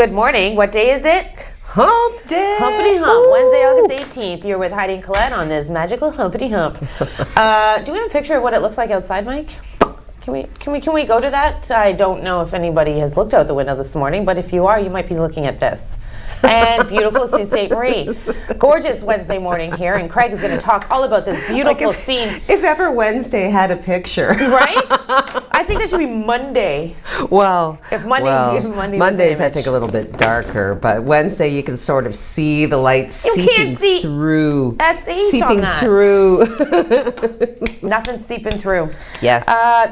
Good morning. What day is it? Hump day. Humpity hump. Wednesday, August 18th. You're with Heidi and Colette on this magical humpity hump. Do we have a picture of what it looks like outside, Mike? Can we go to that? I don't know if anybody has looked out the window this morning, but if you are, you might be looking at this. And beautiful Sault Ste. Marie. Gorgeous Wednesday morning here, and Craig is going to talk all about this beautiful scene. If ever Wednesday had a picture. Right? I think that should be Monday. Well, if Monday Monday's I think a little bit darker, but Wednesday you can sort of see the light seeping through. Seeping through. Nothing's seeping through. Yes.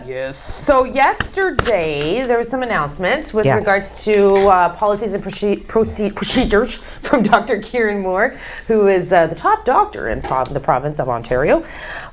Yes. So yesterday there was some announcements with regards to policies and procedures from Dr. Kieran Moore, who is the top doctor in the province of Ontario.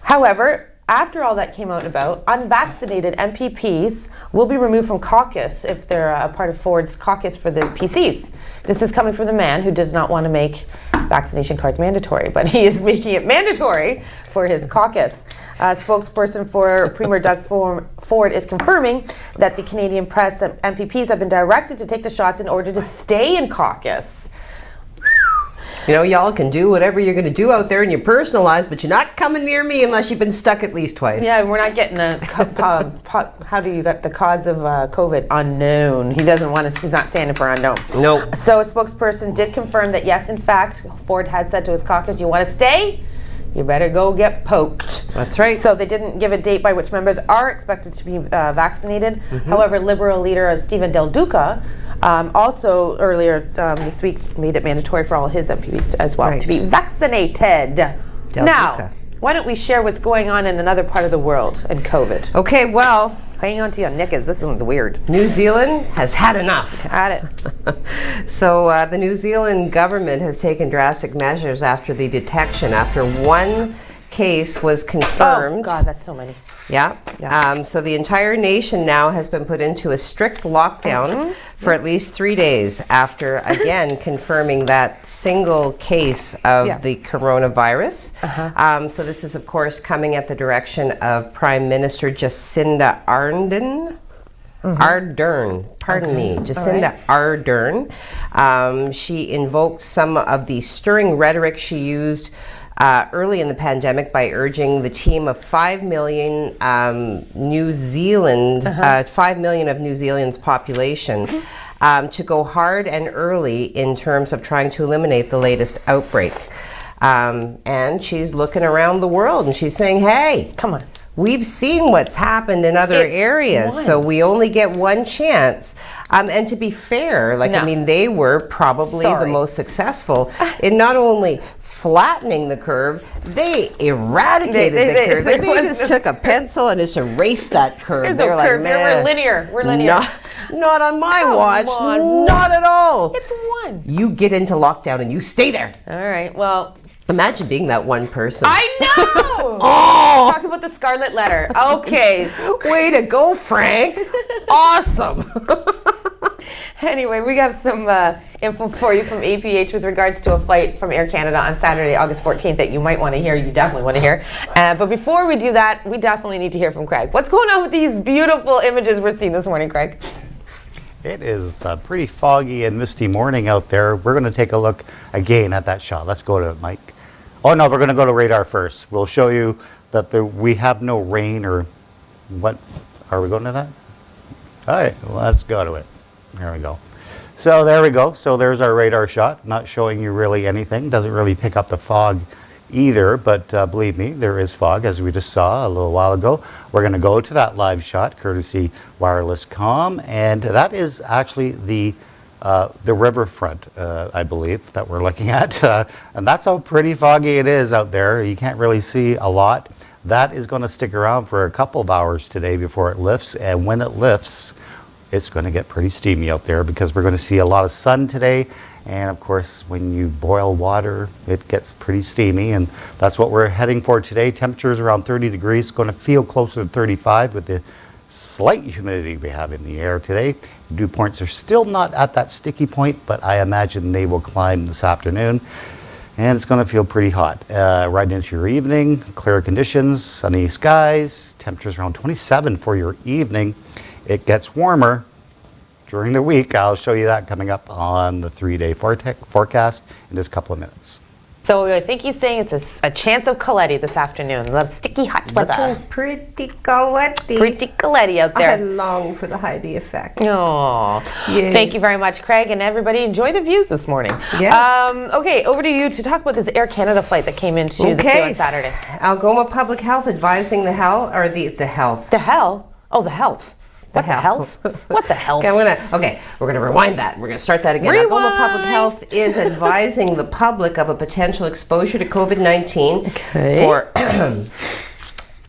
However, after all that came out about, unvaccinated MPPs will be removed from caucus if they're a part of Ford's caucus for the PCs. This is coming from the man who does not want to make vaccination cards mandatory, but he is making it mandatory for his caucus. Spokesperson for Premier Doug Ford is confirming that the Canadian Press and MPPs have been directed to take the shots in order to stay in caucus. You know, y'all can do whatever you're going to do out there in your personal lives, but you're not coming near me unless you've been stuck at least twice. Yeah, we're not getting how do you get the cause of COVID? Unknown. He doesn't want to, he's not standing for unknown. Nope. So a spokesperson did confirm that yes, in fact, Ford had said to his caucus, you want to stay? You better go get poked. That's right. So they didn't give a date by which members are expected to be vaccinated. Mm-hmm. However, Liberal leader Stephen Del Duca also earlier this week made it mandatory for all his MPs as well to be vaccinated. Now, why don't we share what's going on in another part of the world in COVID? Okay, well, hang on to your knickers. This one's weird. New Zealand has had enough. Had it. So the New Zealand government has taken drastic measures after the detection, after one case was confirmed. Oh, God, that's so many. Yeah. So the entire nation now has been put into a strict lockdown for at least 3 days after, again, confirming that single case of the coronavirus. So this is, of course, coming at the direction of Prime Minister Jacinda Ardern. Jacinda Ardern. She invoked some of the stirring rhetoric she used early in the pandemic by urging the team of 5 million New Zealand, 5 million of New Zealand's population to go hard and early in terms of trying to eliminate the latest outbreak. And she's looking around the world and she's saying, hey, come on. We've seen what's happened in other areas, so we only get one chance. And to be fair, I mean, they were probably the most successful in not only flattening the curve, they eradicated the curve. They just took a pencil and just erased that curve. They were like, man, we're linear. Not on my watch. Not at all. It's one. You get into lockdown and you stay there. All right, well. Imagine being that one person. I know! Talk about the scarlet letter. Okay. Way to go, Frank. Awesome. Anyway, we got some info for you from APH with regards to a flight from Air Canada on Saturday, August 14th that you might want to hear. You definitely want to hear. But before we do that, we definitely need to hear from Craig. What's going on with these beautiful images we're seeing this morning, Craig? It is a pretty foggy and misty morning out there. We're going to take a look again at that shot. Let's go to it, Mike. Oh no, we're going to go to radar first. We'll show you that we have no rain or what. Are we going to that? All right, let's go to it. There we go. So there we go. So there's our radar shot. Not showing you really anything. Doesn't really pick up the fog either, but believe me, there is fog as we just saw a little while ago. We're going to go to that live shot courtesy Wireless Comm, and that is actually the riverfront, I believe, that we're looking at. And that's how pretty foggy it is out there. You can't really see a lot. That is going to stick around for a couple of hours today before it lifts. And when it lifts, it's going to get pretty steamy out there because we're going to see a lot of sun today. And of course, when you boil water, it gets pretty steamy. And that's what we're heading for today. Temperatures around 30 degrees, going to feel closer to 35 with the slight humidity we have in the air today. The dew points are still not at that sticky point, but I imagine they will climb this afternoon. And it's going to feel pretty hot right into your evening. Clear conditions, sunny skies, temperatures around 27 for your evening. It gets warmer during the week. I'll show you that coming up on the 3-day forecast in just a couple of minutes. So I think he's saying it's a chance of Coletti this afternoon. The sticky hot weather. Looking pretty Coletti. Pretty Coletti out there. I long for the Heidi effect. Oh, yes. Thank you very much, Craig, and everybody. Enjoy the views this morning. Yes. Okay, over to you to talk about this Air Canada flight that came into the queue on Saturday. Algoma Public Health advising the health. The hell? Oh, the health. What the health? What the health? Okay, we're gonna rewind that. We're gonna start that again. Rewind. Algoma Public Health is advising the public of a potential exposure to COVID-19 for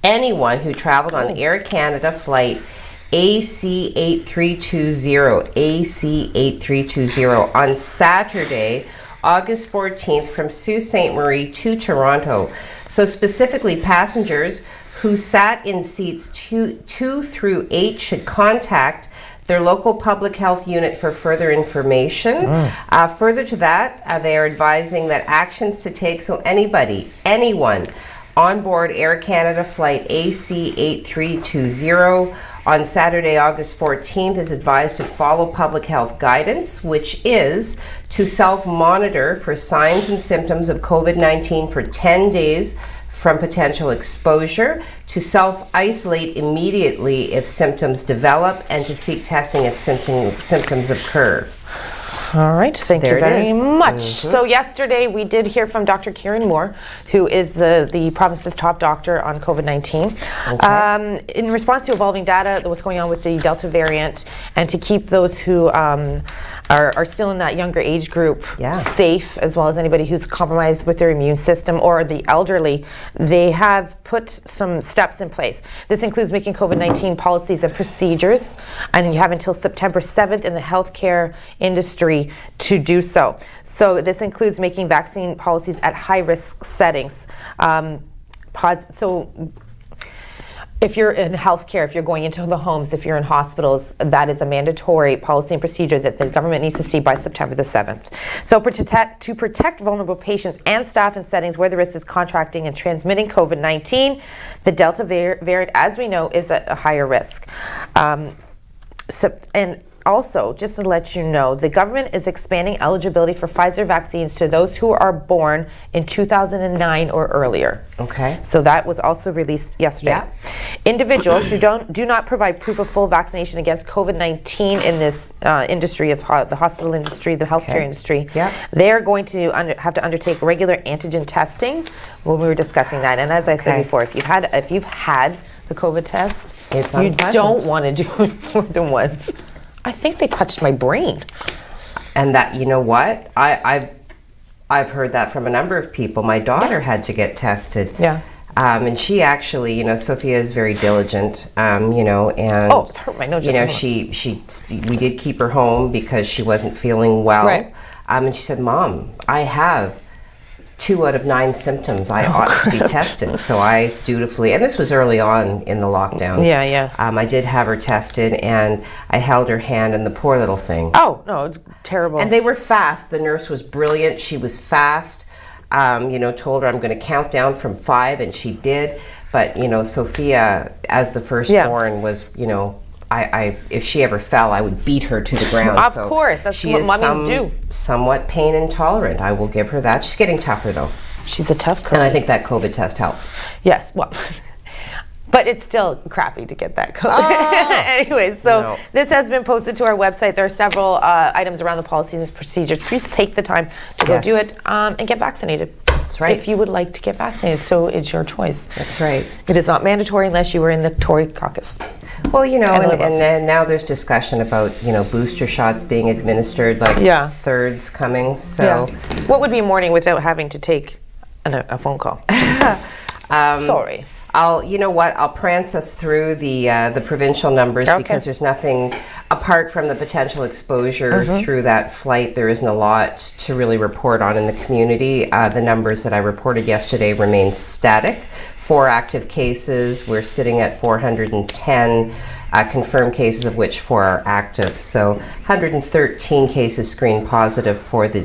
anyone who traveled on Air Canada flight AC8320 on Saturday, August 14th from Sault Ste. Marie to Toronto. So specifically, passengers who sat in seats 2 through 8 should contact their local public health unit for further information. Further to that, they are advising that actions to take, so anyone on board Air Canada flight AC8320 on Saturday, August 14th is advised to follow public health guidance, which is to self-monitor for signs and symptoms of COVID-19 for 10 days from potential exposure, to self-isolate immediately if symptoms develop, and to seek testing if symptoms occur. All right, thank you very much. Mm-hmm. So yesterday we did hear from Dr. Kieran Moore, who is the province's top doctor on COVID-19. Okay. In response to evolving data, what's going on with the Delta variant, and to keep those who are still in that younger age group safe, as well as anybody who's compromised with their immune system or the elderly, they have put some steps in place. This includes making COVID-19 policies and procedures, and you have until September 7th in the healthcare industry to do so. So this includes making vaccine policies at high-risk settings. If you're in healthcare, if you're going into the homes, if you're in hospitals, that is a mandatory policy and procedure that the government needs to see by September the 7th. So to protect vulnerable patients and staff in settings where the risk is contracting and transmitting COVID-19, the Delta variant, as we know, is at a higher risk. And also, just to let you know, the government is expanding eligibility for Pfizer vaccines to those who are born in 2009 or earlier. Okay. So that was also released yesterday. Yeah. Individuals who do not provide proof of full vaccination against COVID-19 in this industry of the hospital industry, the healthcare industry, they're going to have to undertake regular antigen testing. When we were discussing that, and as I said before, if you've had the COVID test, it's you unpleasant. don't want to do it more than once. I think they touched my brain. And that, you know what? I've heard that from a number of people. My daughter had to get tested. Yeah. And she actually, Sophia is very diligent, and it hurt my nose. We did keep her home because she wasn't feeling well. Right. And she said, "Mom, I have 2 out of 9 symptoms. I ought to be tested." So I dutifully, and this was early on in the lockdowns. I did have her tested, and I held her hand, and the poor little thing. Oh no, it's terrible. And they were fast. The nurse was brilliant. She was fast. Told her I'm going to count down from 5, and she did. But Sophia, as the firstborn, was if she ever fell, I would beat her to the ground. Of course, that's what mummies do. Somewhat pain intolerant. I will give her that. She's getting tougher though. She's a tough girl. And I think that COVID test helped. Yes, well, but it's still crappy to get that COVID. Anyway, so this has been posted to our website. There are several items around the policies and procedures. Please take the time to go do it and get vaccinated. That's right. If you would like to get vaccinated, so it's your choice. That's right. It is not mandatory unless you were in the Tory caucus. Well, and now there's discussion about, booster shots being administered, like thirds coming. So, what would be a morning without having to take a phone call? Sorry. I'll prance us through the provincial numbers because there's nothing apart from the potential exposure through that flight. There isn't a lot to really report on in the community. The numbers that I reported yesterday remain static. 4 active cases. We're sitting at 410 confirmed cases, of which 4 are active. So 113 cases screened positive for the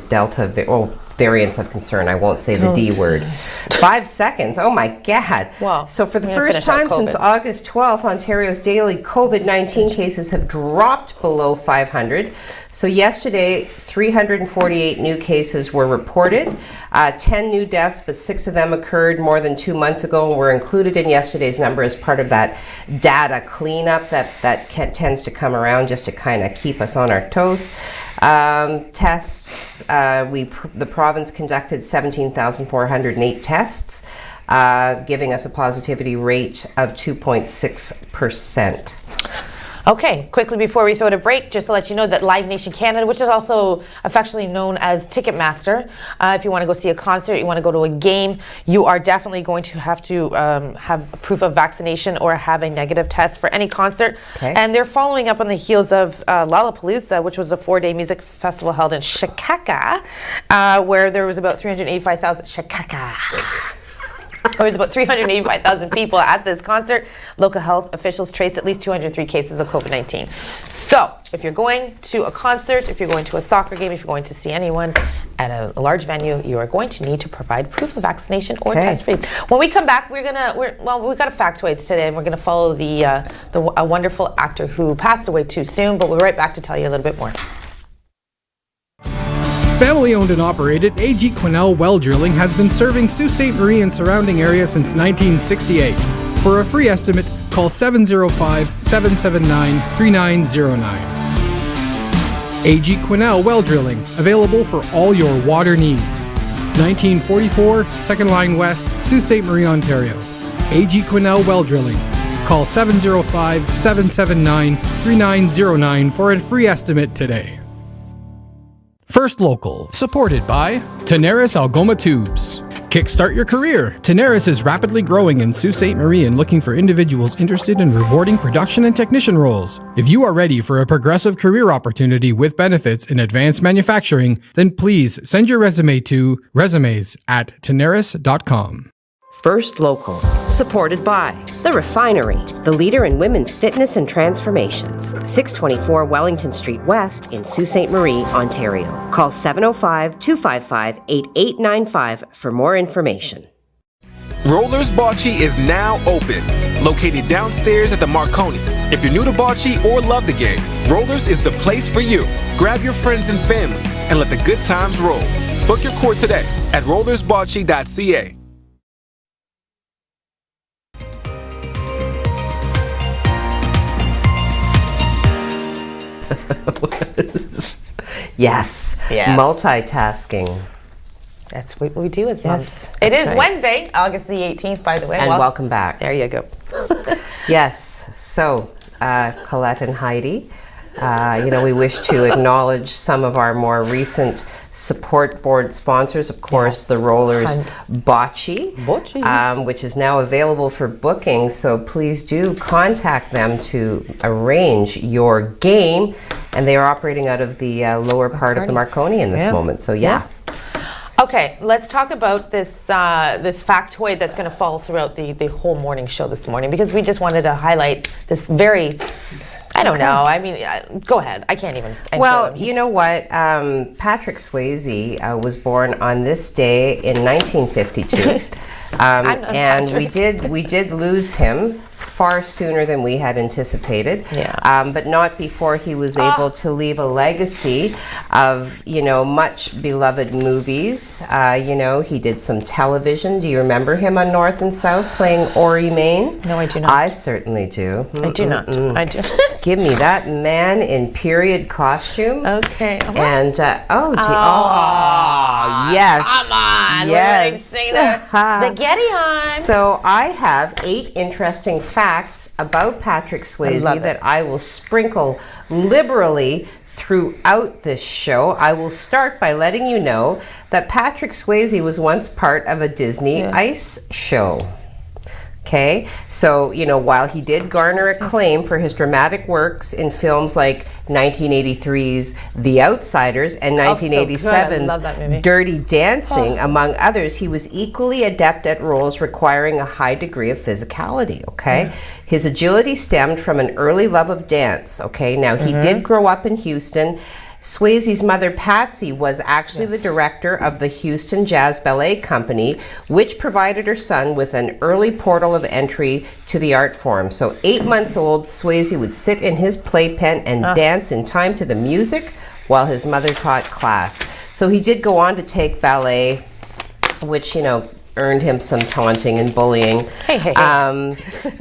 variants of concern. I won't say the D word. 5 seconds. Oh my God. Well, so for the first time since August 12th, Ontario's daily COVID-19 cases have dropped below 500. So yesterday, 348 new cases were reported. 10 new deaths, but 6 of them occurred more than 2 months ago and were included in yesterday's number as part of that data cleanup that tends to come around just to kind of keep us on our toes. Tests, the province conducted 17,408 tests, giving us a positivity rate of 2.6%. Okay, quickly before we throw it a break, just to let you know that Live Nation Canada, which is also affectionately known as Ticketmaster, if you want to go see a concert, you want to go to a game, you are definitely going to have proof of vaccination or have a negative test for any concert. Okay. And they're following up on the heels of Lollapalooza, which was a 4-day music festival held in Chicago, where there was about 385,000 There was about 385,000 people at this concert. Local health officials traced at least 203 cases of COVID-19. So, if you're going to a concert, if you're going to a soccer game, if you're going to see anyone at a large venue, you are going to need to provide proof of vaccination or test free. When we come back, we've got a factoids today, and we're going to follow a wonderful actor who passed away too soon. But we'll be right back to tell you a little bit more. Family-owned and operated, A.G. Quinnell Well Drilling has been serving Sault Ste. Marie and surrounding area since 1968. For a free estimate, call 705-779-3909. A.G. Quinnell Well Drilling, available for all your water needs. 1944, 2nd Line West, Sault Ste. Marie, Ontario. A.G. Quinnell Well Drilling. Call 705-779-3909 for a free estimate today. First Local, supported by Tenaris Algoma Tubes. Kickstart your career. Tenaris is rapidly growing in Sault Ste. Marie and looking for individuals interested in rewarding production and technician roles. If you are ready for a progressive career opportunity with benefits in advanced manufacturing, then please send your resume to resumes@tenaris.com. First Local, supported by The Refinery, the leader in women's fitness and transformations. 624 Wellington Street West in Sault Ste. Marie, Ontario. Call 705-255-8895 for more information. Rollers Bocce is now open, located downstairs at the Marconi. If you're new to bocce or love the game, Rollers is the place for you. Grab your friends and family and let the good times roll. Book your court today at rollersbocce.ca. Yes. Multitasking. That's what we do as moms. Yes, It is right. Wednesday, August the 18th, by the way. And welcome back. There you go. Yes. So, Colette and Heidi, we wish to acknowledge some of our more recent support board sponsors. Of course, the Rollers Bocce, which is now available for booking. So please do contact them to arrange your game. And they are operating out of the lower part of the Marconi in this moment. So Okay, let's talk about this factoid that's going to follow throughout the whole morning show this morning, because we just wanted to highlight this very, I don't know, I mean, go ahead. I can't even. Well, you know what? Patrick Swayze was born on this day in 1952. And we did lose him far sooner than we had anticipated, but not before he was able to leave a legacy of, much beloved movies. He did some television. Do you remember him on North and South playing Ori Main? No, I do not. I certainly do. I do not. I do. Give me that man in period costume. Okay. And yes. Come on. Yes. Sing the spaghetti on. So I have 8 interesting facts about Patrick Swayze that I will sprinkle liberally throughout this show. I will start by letting you know that Patrick Swayze was once part of a Disney ice show. Okay, so, while he did garner acclaim for his dramatic works in films like 1983's The Outsiders and 1987's Dirty Dancing, among others, he was equally adept at roles requiring a high degree of physicality, okay? His agility stemmed from an early love of dance, okay? Now, he did grow up in Houston. Swayze's mother, Patsy, was actually the director of the Houston Jazz Ballet Company, which provided her son with an early portal of entry to the art form. So 8 months old, Swayze would sit in his playpen and dance in time to the music while his mother taught class. So he did go on to take ballet, which, earned him some taunting and bullying,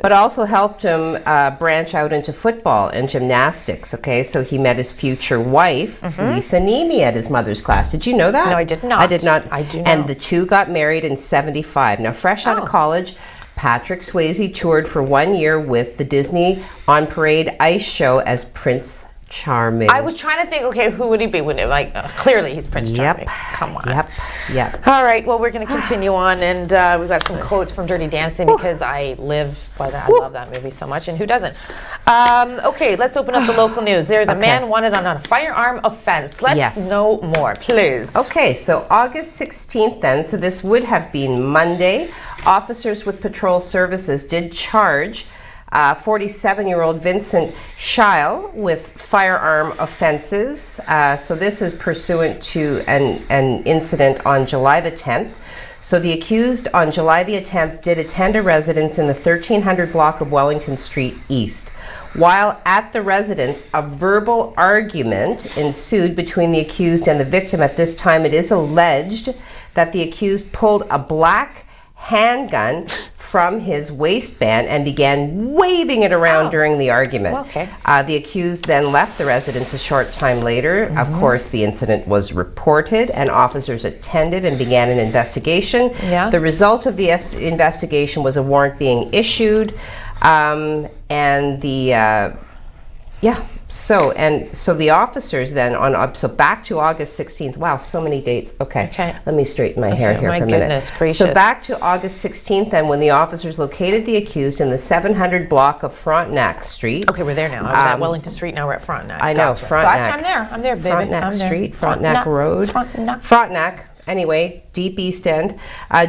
but also helped him branch out into football and gymnastics. Okay, so he met his future wife, Lisa Nemi, at his mother's class. Did you know that? No, I did not. I did not. I do know. And the two got married in '75. Now, fresh out of college, Patrick Swayze toured for 1 year with the Disney On Parade ice show as Prince Charming. I was trying to think, okay, who would he be? Clearly he's Prince Charming. Come on. Yep. All right, well, we're going to continue on, and we've got some quotes from Dirty Dancing because I live by that. I love that movie so much, and who doesn't? Okay, let's open up the local news. There's a man wanted on a firearm offense. Let's know more, please. Okay, so August 16th then, so this would have been Monday, officers with patrol services did charge 47-year-old Vincent Scheil with firearm offenses. So this is pursuant to an incident on July the 10th. So the accused on July the 10th did attend a residence in the 1300 block of Wellington Street East. While at the residence, a verbal argument ensued between the accused and the victim. At this time, it is alleged that the accused pulled a black handgun from his waistband and began waving it around during the argument. The accused then left the residence a short time later. Of course, the incident was reported and officers attended and began an investigation. The result of the investigation was a warrant being issued, So the officers then so back to August 16th. Wow, so many dates. Okay. Let me straighten my hair here for a minute. Goodness gracious. So back to August 16th then, when the officers located the accused in the 700 block of Frontenac Street. Okay, we're there now. I was at Wellington Street, now we're at Frontenac. I know, Frontenac. Gotcha. I'm there, baby. Frontenac Street, Frontenac Road. Frontenac. Anyway, deep East End.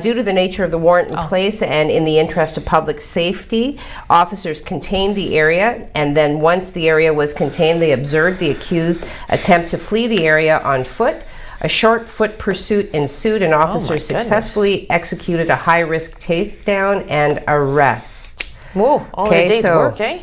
Due to the nature of the warrant in place and in the interest of public safety, officers contained the area, and then once the area was contained, they observed the accused attempt to flee the area on foot. A short foot pursuit ensued, and officers successfully executed a high-risk takedown and arrest. Whoa, all the days work, eh?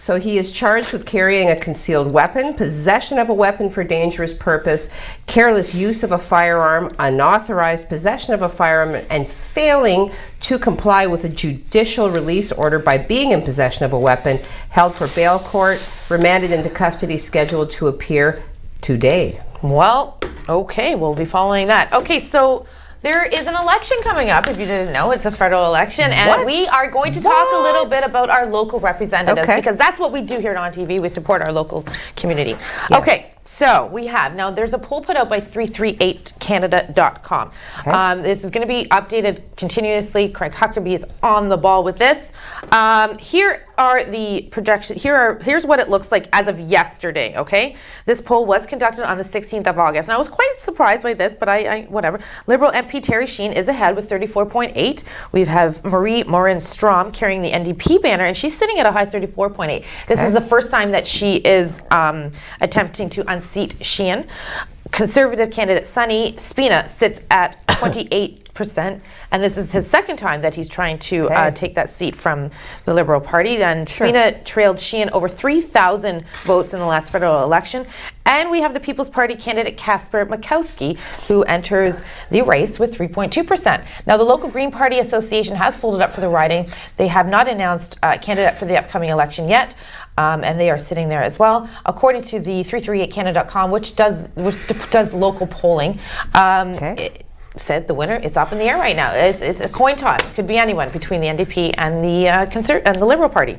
So he is charged with carrying a concealed weapon, possession of a weapon for dangerous purpose, careless use of a firearm, unauthorized possession of a firearm, and failing to comply with a judicial release order by being in possession of a weapon, held for bail court, remanded into custody, scheduled to appear today. Well, okay, we'll be following that. Okay, so there is an election coming up, if you didn't know. It's a federal election, and we are going to talk a little bit about our local representatives, because that's what we do here at On TV. We support our local community. Okay, so we have, now there's a poll put out by 338canada.com. This is going to be updated continuously. Craig Huckabee is on the ball with this. Here are the projections. Here's what it looks like as of yesterday, okay? This poll was conducted on the 16th of August, and I was quite surprised by this, but I whatever. Liberal MP Terry Sheen is ahead with 34.8. We have Marie Morin-Strom carrying the NDP banner, and she's sitting at a high 34.8. This is the first time that she is attempting to unseat Sheehan. Conservative candidate Sonny Spina sits at 28%, and this is his second time that he's trying to take that seat from the Liberal Party. And Spina trailed Sheehan over 3,000 votes in the last federal election. And we have the People's Party candidate Casper Makowski, who enters the race with 3.2%. Now, the local Green Party Association has folded up for the riding. They have not announced a candidate for the upcoming election yet. And they are sitting there as well. According to the 338canada.com, which does local polling, it said the winner is up in the air right now. It's a coin toss. It could be anyone between the NDP and the Liberal Party.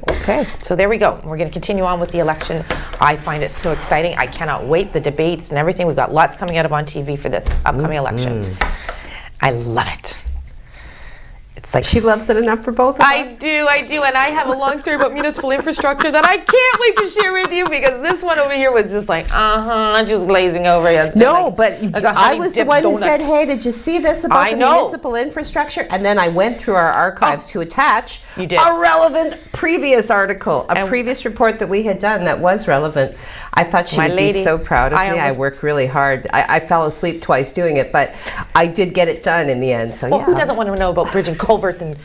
So there we go. We're going to continue on with the election. I find it so exciting. I cannot wait. The debates and everything. We've got lots coming out of On TV for this upcoming election. I love it. It's like, She loves it enough for both of us. I do, and I have a long story about municipal infrastructure that I can't wait to share with you, because this one over here was just like, she was glazing over. No, like, but like a I honey was the dipped one who donut. said, hey, did you see this about I the know. municipal infrastructure? And then I went through our archives to attach You did. a relevant previous article, a previous report that we had done that was relevant. I thought she would be so proud of me. I worked really hard. I fell asleep twice doing it, but I did get it done in the end. So Well, who doesn't want to know about bridge and culverts and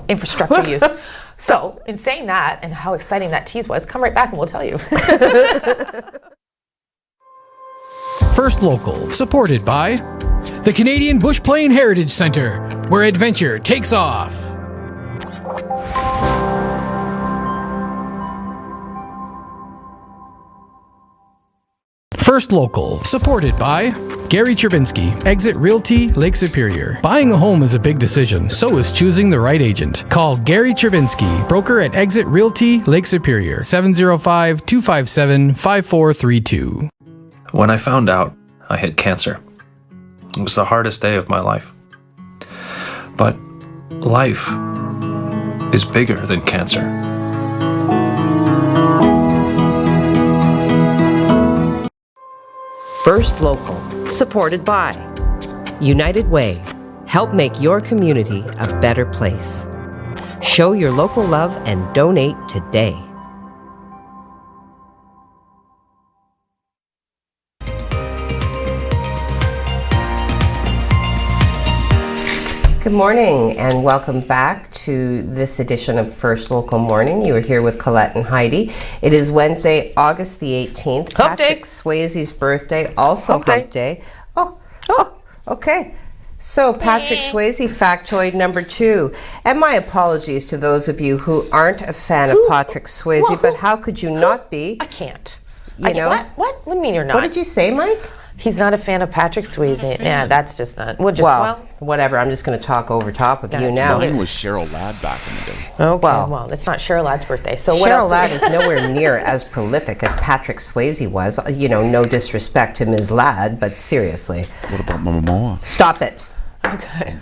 infrastructure use? So, in saying that and how exciting that tease was, come right back and we'll tell you. First Local, supported by the Canadian Bush Plain Heritage Centre, where adventure takes off. First Local, supported by Gary Chervinsky, Exit Realty, Lake Superior. Buying a home is a big decision, so is choosing the right agent. Call Gary Chervinsky, broker at Exit Realty, Lake Superior, 705-257-5432. When I found out I had cancer, it was the hardest day of my life. But life is bigger than cancer. First Local, supported by United Way. Help make your community a better place. Show your local love and donate today. Good morning and welcome back to this edition of First Local Morning. You are here with Colette and Heidi. It is Wednesday, August the 18th. Hump day. Patrick Swayze's birthday, also Hump Day. Oh, okay. So Patrick Swayze factoid number 2. And my apologies to those of you who aren't a fan of Patrick Swayze, but how could you not be? I can't. You know? What? What do you mean you're not? What did you say, Mike? He's not a fan of Patrick Swayze. Yeah, that's just not. Well, whatever. I'm just going to talk over top of you now. Mine was Cheryl Ladd back in the day. Okay, well, it's not Cheryl Ladd's birthday. So what Cheryl else? Ladd is nowhere near as prolific as Patrick Swayze was. You know, no disrespect to Ms. Ladd, but seriously. What about Momoa? Stop it. Okay.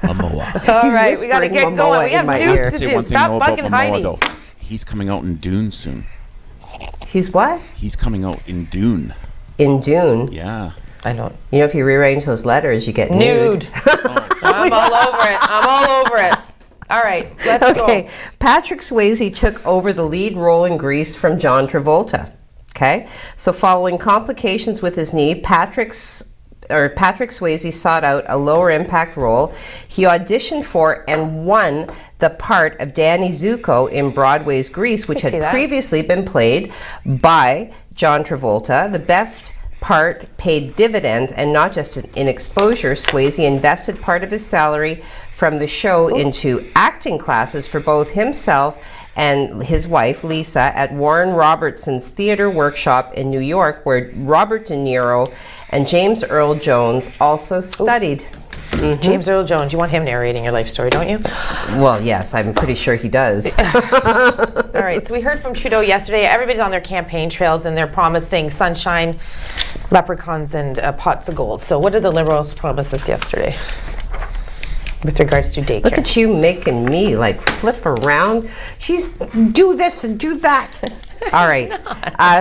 Momoa. All He's right, we got to whispering get going. Momoa We have in my news ear. to Say do. one thing Stop though about bugging Momoa Heidi. though. He's coming out in Dune soon. He's what? He's coming out in Dune. In Dune. Yeah. I don't. You know, if you rearrange those letters, you get nude. I'm all over it. I'm all over it. All right, let's Okay, go. Patrick Swayze took over the lead role in Grease from John Travolta. Okay, so following complications with his knee, Patrick Swayze sought out a lower impact role. He auditioned for and won the part of Danny Zuko in Broadway's Grease, which had previously been played by John Travolta. The best part paid dividends, and not just in exposure. Swayze invested part of his salary from the show into acting classes for both himself and his wife, Lisa, at Warren Robertson's theater workshop in New York, where Robert De Niro and James Earl Jones also studied. Mm-hmm. James Earl Jones, you want him narrating your life story, don't you? Well, yes, I'm pretty sure he does. All right, so we heard from Trudeau yesterday. Everybody's on their campaign trails and they're promising sunshine, leprechauns, and pots of gold. So what did the Liberals promise us yesterday with regards to daycare? Look at you making me like flip around. She's do this and do that. All right.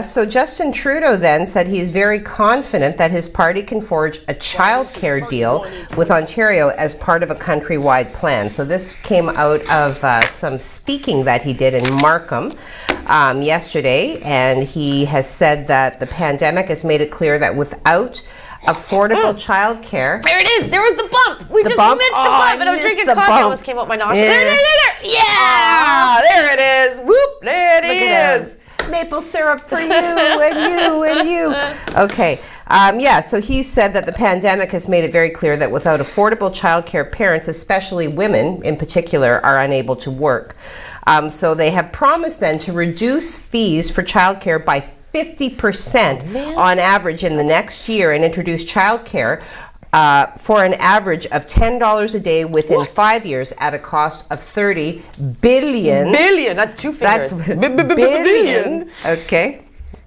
So Justin Trudeau then said he's very confident that his party can forge a child care deal with Ontario as part of a countrywide plan. So this came out of some speaking that he did in Markham yesterday, and he has said that the pandemic has made it clear that without affordable child care. There it is. There was the bump. We just bump? missed the Oh, bump, and I was missed drinking the coffee. bump. Almost came out my nostril. Yeah. There. Yeah. There it is. Whoop. There it is. Maple syrup for you and you and you. Okay. So he said that the pandemic has made it very clear that without affordable childcare, parents, especially women in particular, are unable to work. So they have promised then to reduce fees for childcare by 50% on average in the next year and introduce childcare for an average of $10 a day within 5 years at a cost of $30 billion. Billion. That's two fingers. That's billion. Okay.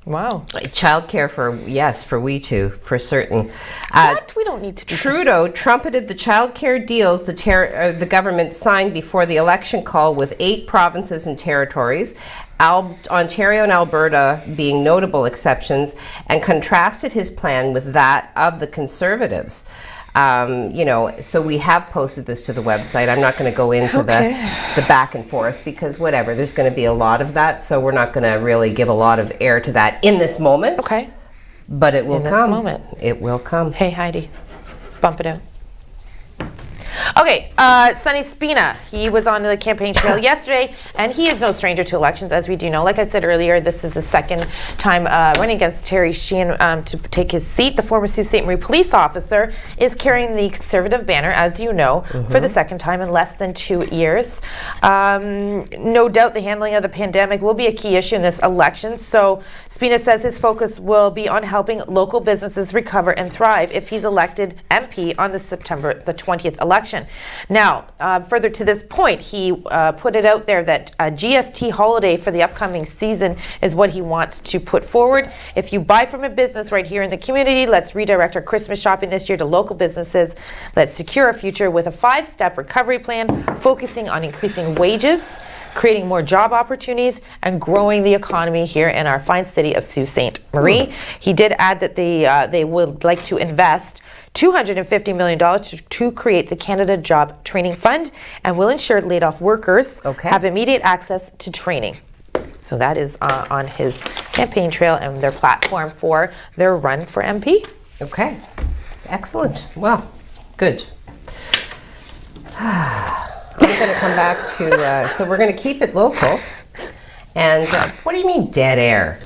Wow. Childcare for we two, for certain. What? We don't need to. Trudeau trumpeted the childcare deals the government signed before the election call with 8 provinces and territories, Ontario and Alberta being notable exceptions, and contrasted his plan with that of the Conservatives. So we have posted this to the website. I'm not going to go into the back and forth because whatever, there's going to be a lot of that, so we're not going to really give a lot of air to that in this moment. Okay. But it will come. In this moment. It will come. Hey, Heidi, bump it out. Okay, Sonny Spina, he was on the campaign trail yesterday, and he is no stranger to elections, as we do know. Like I said earlier, this is the second time running against Terry Sheehan to take his seat. The former Sault Ste. Marie police officer is carrying the Conservative banner, as you know, for the second time in less than 2 years. No doubt the handling of the pandemic will be a key issue in this election, so Spina says his focus will be on helping local businesses recover and thrive if he's elected MP on the September the 20th election. Now, further to this point, he put it out there that a GST holiday for the upcoming season is what he wants to put forward. If you buy from a business right here in the community, let's redirect our Christmas shopping this year to local businesses. Let's secure a future with a 5-step recovery plan focusing on increasing wages, creating more job opportunities, and growing the economy here in our fine city of Sault Ste. Marie. He did add that they would like to invest $250 million to create the Canada Job Training Fund and will ensure laid-off workers have immediate access to training. So that is on his campaign trail and their platform for their run for MP. Okay, excellent. Well, good. I'm going to come back to, so we're going to keep it local. And what do you mean dead air?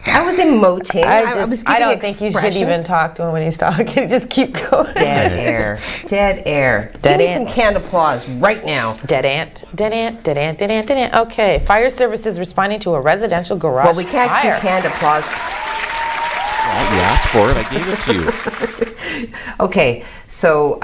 I was emoting. I don't think you should even talk to him when he's talking. Just keep going. Dead air. Dead air. Give me some canned applause right now. Dead ant. Dead ant. Dead ant. Dead ant. Dead ant. Okay. Fire services responding to a residential garage Well, we can't do canned applause. Well, you asked for it. I gave it to you. Okay. So,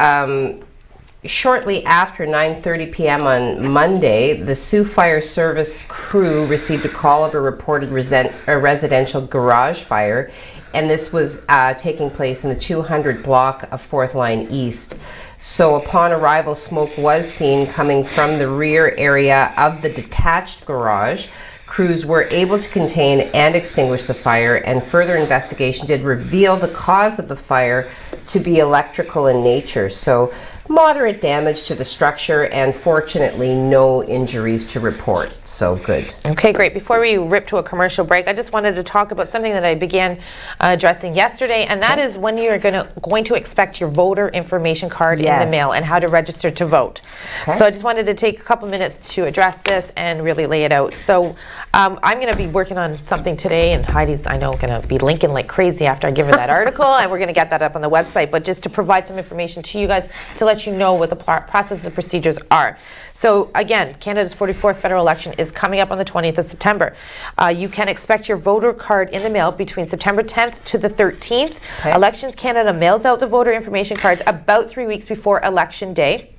shortly after 9:30 p.m. on Monday, the Sioux Fire Service crew received a call of a reported residential garage fire, and this was taking place in the 200 block of 4th Line East. So upon arrival, smoke was seen coming from the rear area of the detached garage. Crews were able to contain and extinguish the fire, and further investigation did reveal the cause of the fire to be electrical in nature. So moderate damage to the structure, and fortunately no injuries to report. So good. Okay, great. Before we rip to a commercial break, I just wanted to talk about something that I began addressing yesterday, and that is when you're going to expect your voter information card in the mail and how to register to vote. So I just wanted to take a couple minutes to address this and really lay it out. So I'm going to be working on something today, and Heidi's, I know, going to be linking like crazy after I give her that article, and we're going to get that up on the website, but just to provide some information to you guys to let you know what the process and procedures are. So again, Canada's 44th federal election is coming up on the 20th of September. You can expect your voter card in the mail between September 10th to the 13th. Elections Canada mails out the voter information cards about 3 weeks before Election Day.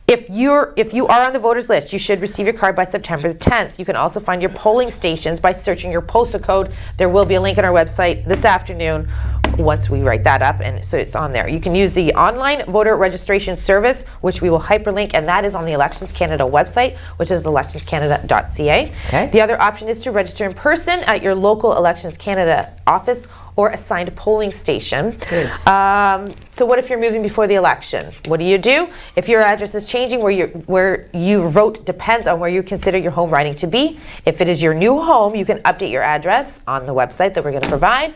If you are on the voters list, you should receive your card by September the 10th. You can also find your polling stations by searching your postal code. There will be a link on our website this afternoon once we write that up, and so it's on there. You can use the online voter registration service, which we will hyperlink, and that is on the Elections Canada website, which is electionscanada.ca. The other option is to register in person at your local Elections Canada office or assigned polling station. So what if you're moving before the election? What do? If your address is changing, where you vote depends on where you consider your home riding to be. If it is your new home, you can update your address on the website that we're going to provide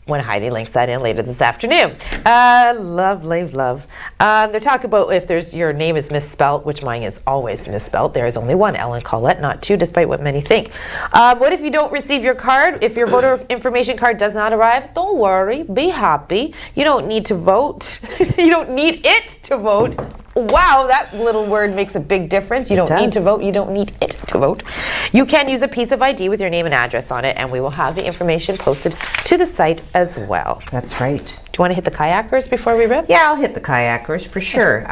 when Heidi links that in later this afternoon. Lovely. They're talking about if your name is misspelt, which mine is always misspelt. There is only one Ellen Collette, not two, despite what many think. What if you don't receive your card? If your voter information card does not arrive, don't worry, be happy. You don't need to vote. You don't need it to vote. Wow, that little word makes a big difference. You don't need to vote. You don't need it to vote. You can use a piece of ID with your name and address on it, and we will have the information posted to the site as well. That's right. you want to hit the kayakers before we rip? Yeah, I'll hit the kayakers for sure.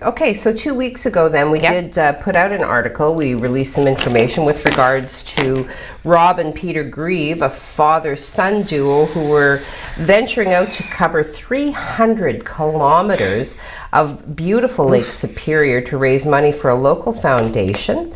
Okay, so 2 weeks ago then we did put out an article. We released some information with regards to Rob and Peter Grieve, a father-son duo who were venturing out to cover 300 kilometers of beautiful Lake Superior to raise money for a local foundation.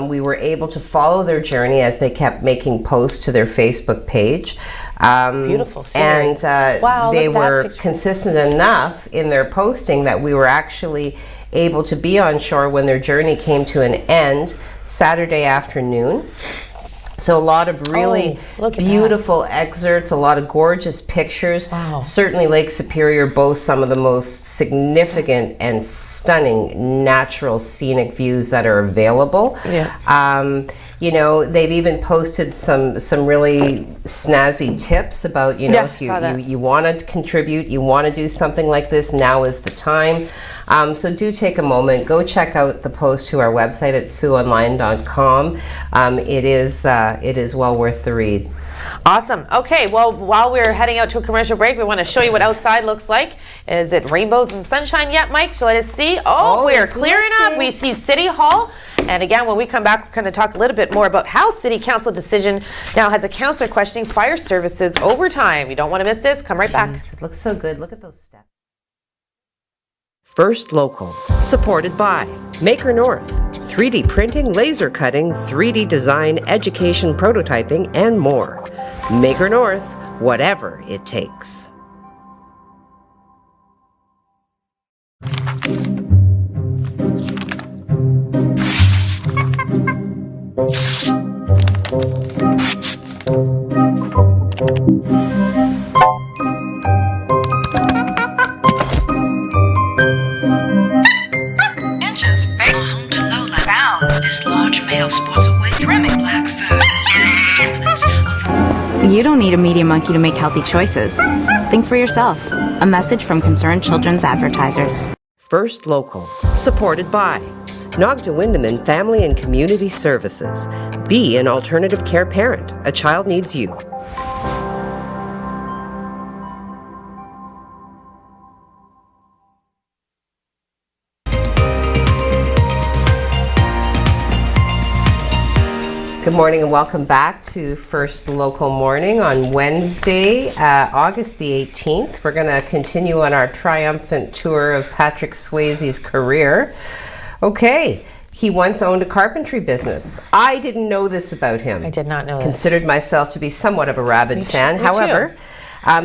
We were able to follow their journey as they kept making posts to their Facebook page. Beautiful scenery. And Wow, they look at that were picture. consistent enough in their posting that we were actually able to be on shore when their journey came to an end Saturday afternoon. So a lot of really look at beautiful excerpts, a lot of gorgeous pictures. Wow. Certainly Lake Superior boasts some of the most significant and stunning natural scenic views that are available. Yeah. You know, they've even posted some really snazzy tips about, you know, if you want to contribute, you want to do something like this, now is the time. So do take a moment, go check out the post to our website at SiouxOnline.com. It is well worth the read. Awesome. Okay, well, while we're heading out to a commercial break, we want to show you what outside looks like. Is it rainbows and sunshine yet, Mike? So let us see. Oh, we're clearing up. We see City Hall. And again, when we come back, we're going to talk a little bit more about how City Council decision now has a councillor questioning fire services overtime. You don't want to miss this. Come right back. It looks so good. Look at those steps. First Local, supported by Maker North, 3D printing, laser cutting, 3D design, education, prototyping, and more. Maker North, whatever it takes. This large male sports a weight trimming black fur dominance over. You don't need a media monkey to make healthy choices. Think for yourself. A message from Concerned Children's Advertisers. First Local, supported by Aug18 Family and Community Services. Be an alternative care parent. A child needs you. Good morning and welcome back to First Local Morning on Wednesday, August the 18th. We're going to continue on our triumphant tour of Patrick Swayze's career. Okay, he once owned a carpentry business. I didn't know this about him. I did not know Considered myself to be somewhat of a rabid fan. However,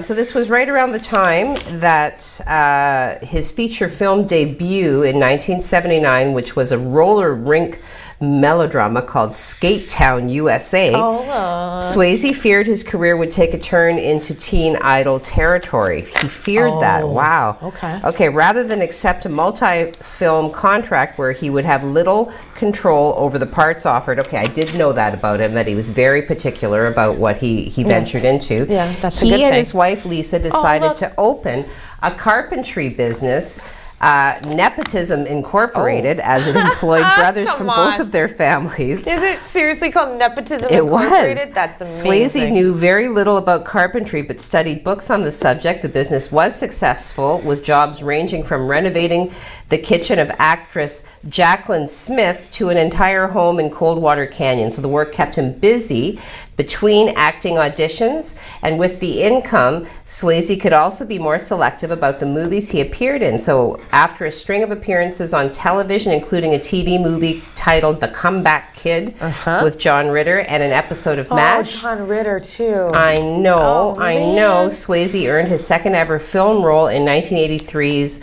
so this was right around the time that his feature film debut in 1979, which was a roller rink melodrama called Skate Town, USA. Swayze feared his career would take a turn into teen idol territory. He feared that. Wow. Okay, rather than accept a multi-film contract where he would have little control over the parts offered. Okay, I did know that about him, that he was very particular about what he ventured into. Yeah, that's a good He and thing. his wife Lisa decided to open a carpentry business, Nepotism Incorporated, as it employed brothers from both of their families. Is it seriously called Nepotism It Incorporated? was. That's amazing. Swayze knew very little about carpentry but studied books on the subject. The business was successful, with jobs ranging from renovating the kitchen of actress Jacqueline Smith to an entire home in Coldwater Canyon. So the work kept him busy between acting auditions, and with the income, Swayze could also be more selective about the movies he appeared in. So after a string of appearances on television, including a TV movie titled The Comeback Kid with John Ritter and an episode of MASH. John Ritter too. I know. Swayze earned his second ever film role in 1983's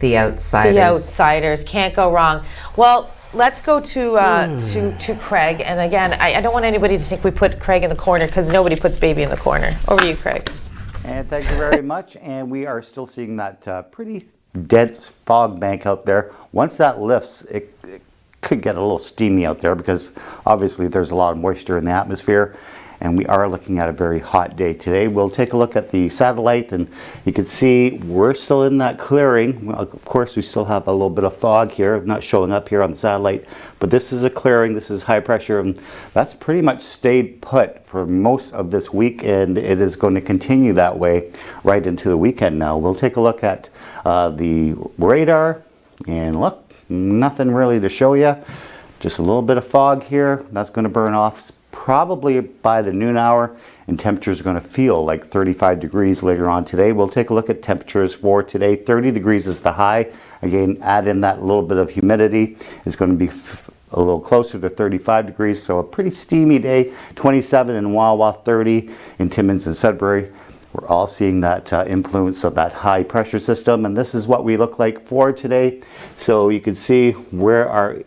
The Outsiders. The Outsiders, can't go wrong. Well, let's go to Craig. And again, I don't want anybody to think we put Craig in the corner, because nobody puts baby in the corner. Over to you, Craig. And thank you very much. And we are still seeing that pretty dense fog bank out there. Once that lifts, it could get a little steamy out there, because obviously there's a lot of moisture in the atmosphere. and we are looking at a very hot day today. We'll take a look at the satellite, and you can see we're still in that clearing. Well, of course, we still have a little bit of fog here, not showing up here on the satellite, but this is a clearing, this is high pressure, and that's pretty much stayed put for most of this week, and it is going to continue that way right into the weekend now. We'll take a look at the radar, and look, nothing really to show you. Just a little bit of fog here. That's going to burn off probably by the noon hour, and temperatures are going to feel like 35 degrees later on today. We'll take a look at temperatures for today. 30 degrees is the high. Again, add in that little bit of humidity. It's going to be a little closer to 35 degrees, so a pretty steamy day. 27 in Wawa, 30 in Timmins and Sudbury. We're all seeing that influence of that high pressure system, and this is what we look like for today. So you can see where our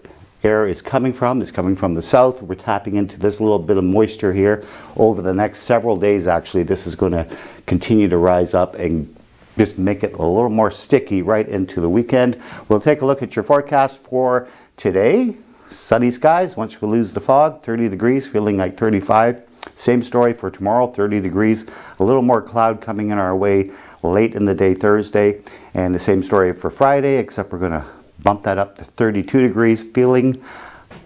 air is coming from. It's coming from the south. We're tapping into this little bit of moisture here over the next several days. Actually, this is going to continue to rise up and just make it a little more sticky right into the weekend. We'll take a look at your forecast for today. Sunny skies once we lose the fog, 30 degrees, feeling like 35. Same story for tomorrow, 30 degrees, a little more cloud coming in our way late in the day Thursday, and the same story for Friday, except we're going to bump that up to 32 degrees, feeling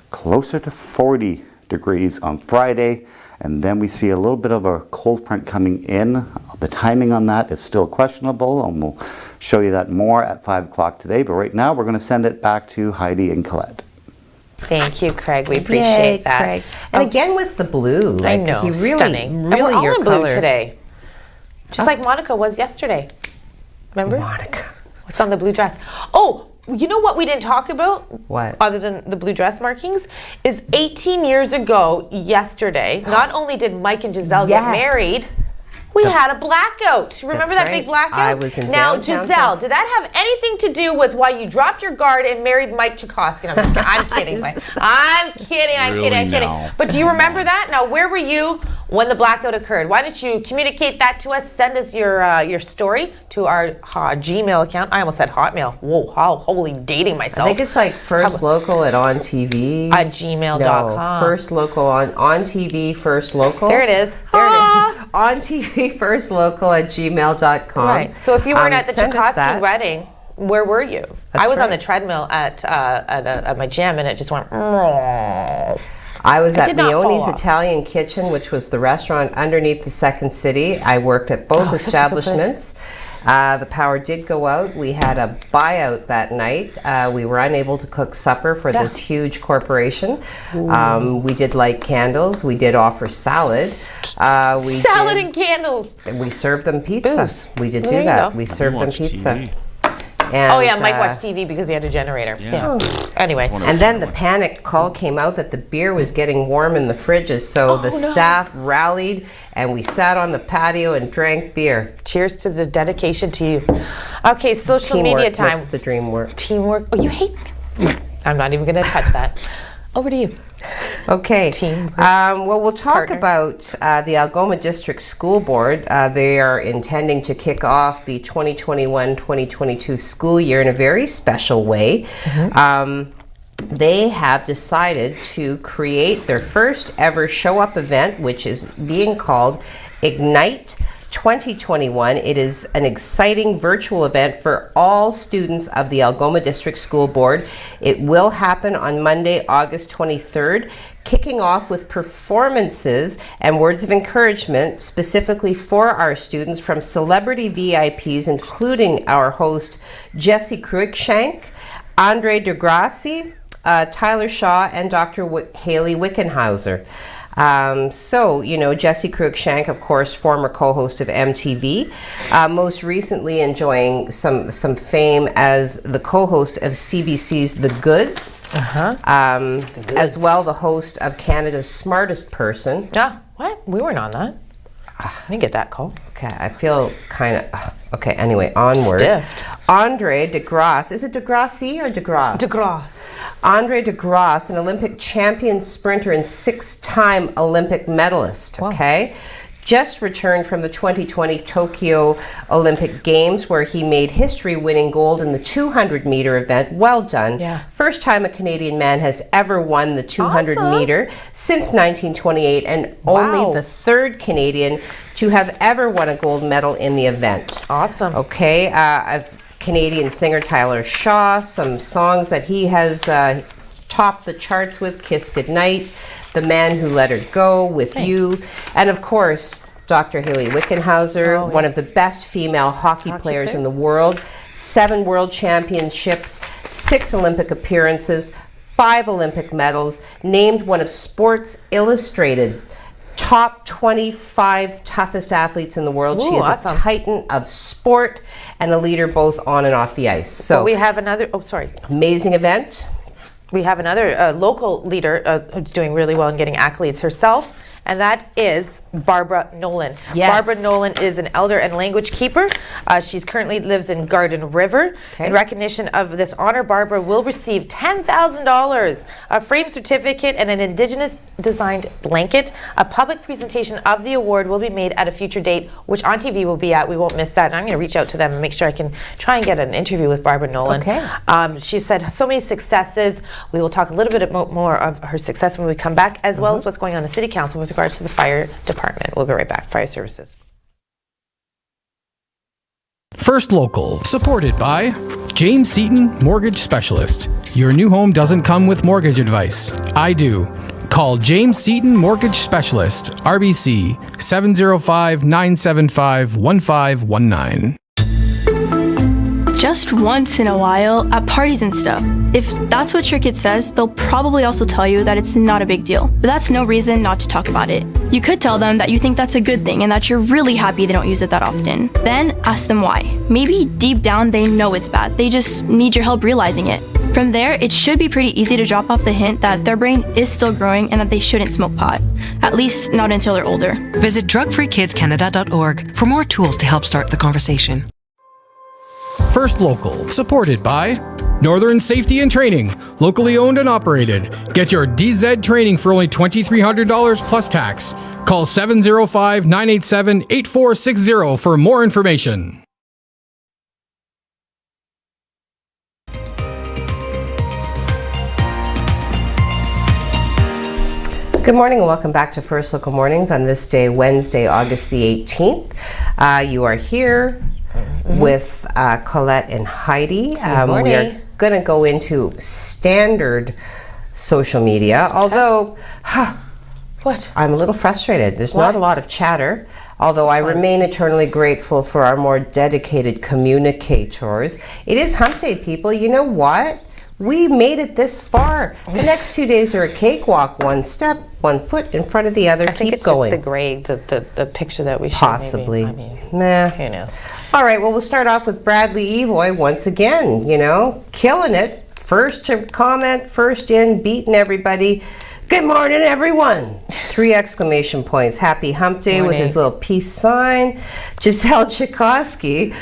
closer to 40 degrees on Friday, and then we see a little bit of a cold front coming in. The timing on that is still questionable, and we'll show you that more at 5 o'clock today, but right now we're going to send it back to Heidi and Colette. Thank you, Craig. We appreciate that. Craig. And again with the blue. Like, I know, he really, stunning. Really, and we're all your in blue color today. Just like Monica was yesterday. Remember? Monica. What's on the blue dress? Oh, you know what we didn't talk about? What? Other than the blue dress markings? Is 18 years ago yesterday, not only did Mike and Giselle get married, we had a blackout. Remember that big blackout? I was in Now, downtown Giselle, did that have anything to do with why you dropped your guard and married Mike Chakosky? I'm kidding. I'm kidding. But do you remember that? Now, where were you when the blackout occurred? Why don't you communicate that to us? Send us your story to our Gmail account. I almost said Hotmail. Whoa, how holy dating myself. I think it's like First Local at On TV. At gmail.com. No, First Local on TV, First Local. There it is. There it is. On TV, First Local at gmail.com. Right. So if you weren't at the Chakosky wedding, where were you? I was on the treadmill at my gym, and it just went. I was at Leone's Italian Kitchen, which was the restaurant underneath the Second City. I worked at both establishments. The power did go out. We had a buyout that night. We were unable to cook supper for this huge corporation. We did light candles. We did offer salad. Salad and candles. We served them pizza. Booze. We did do that. We served them pizza. TV. And, Mike watched TV because he had a generator. Yeah. Anyway. And then the panic call came out that the beer was getting warm in the fridges, so the staff rallied and we sat on the patio and drank beer. Cheers to the dedication to you. Okay, social media time. What's the dream work? Teamwork. Oh, you hate. I'm not even going to touch that. Over to you. Okay. Well, we'll talk about the Algoma District School Board. They are intending to kick off the 2021-2022 school year in a very special way. They have decided to create their first ever show-up event, which is being called Ignite 2021. It is an exciting virtual event for all students of the Algoma District School Board. It will happen on Monday, August 23rd, kicking off with performances and words of encouragement specifically for our students from celebrity VIPs, including our host Jesse Cruikshank, Andre DeGrassi, Tyler Shaw, and Dr. Haley Wickenhauser. Jesse Cruikshank, of course, former co-host of MTV, most recently enjoying some fame as the co-host of CBC's The Goods, as well the host of Canada's Smartest Person. What? We weren't on that. I didn't get that call. Okay, I feel kind of... Okay, anyway, onward. Stiffed. Andre DeGrasse. Is it DeGrassi or DeGrasse? DeGrasse. Andre DeGrasse, an Olympic champion sprinter and 6-time Olympic medalist, okay? just returned from the 2020 Tokyo Olympic Games, where he made history winning gold in the 200-meter event. Well done. Yeah. First time a Canadian man has ever won the 200-meter since 1928, and only the third Canadian to have ever won a gold medal in the event. Awesome. Okay. A Canadian singer, Tyler Shaw, some songs that he has topped the charts with: Kiss Goodnight, The Man Who Let Her Go, With You, and of course, Dr. Haley Wickenhauser, one of the best female hockey players in the world, 7 world championships, 6 Olympic appearances, 5 Olympic medals, named one of Sports Illustrated top 25 toughest athletes in the world. She is a titan of sport and a leader both on and off the ice. So we have another, amazing event. We have another local leader who's doing really well and getting accolades herself, and that is Barbara Nolan. Yes. Barbara Nolan is an elder and language keeper. She's currently lives in Garden River. In recognition of this honor, Barbara will receive $10,000, a framed certificate, and an Indigenous designed blanket. A public presentation of the award will be made at a future date, which On TV will be at. We won't miss that. And I'm going to reach out to them and make sure I can try and get an interview with Barbara Nolan. Okay. She said so many successes. We will talk a little bit more of her success when we come back, as well as what's going on in the City Council with regards to the fire department. We'll be right back. Fire services. First Local, supported by James Seaton, Mortgage Specialist. Your new home doesn't come with mortgage advice. I do. Call James Seaton Mortgage Specialist, RBC 705-975-1519. Just once in a while, at parties and stuff. If that's what your kid says, they'll probably also tell you that it's not a big deal. But that's no reason not to talk about it. You could tell them that you think that's a good thing and that you're really happy they don't use it that often. Then ask them why. Maybe deep down they know it's bad. They just need your help realizing it. From there, it should be pretty easy to drop off the hint that their brain is still growing and that they shouldn't smoke pot. At least not until they're older. Visit drugfreekidscanada.org for more tools to help start the conversation. First Local, supported by Northern Safety and Training, locally owned and operated. Get your DZ training for only $2,300 plus tax. Call 705-987-8460 for more information. Good morning and welcome back to First Local Mornings on this day, Wednesday, August the 18th. You are here with Colette and Heidi. We are going to go into standard social media, although I'm a little frustrated. There's not a lot of chatter, although I remain eternally grateful for our more dedicated communicators. It is hump day, people. You know what? We made it this far. The next 2 days are a cakewalk. One step, 1 foot in front of the other. I think it's going. just the grade, the picture that we showed. Possibly. Maybe. I mean, nah. who knows? All right, well, we'll start off with Bradley Evoy once again, killing it. First to comment, first in, beating everybody. Good morning, everyone. 3 exclamation points. Happy hump day with his little peace sign. Giselle Tchaikovsky.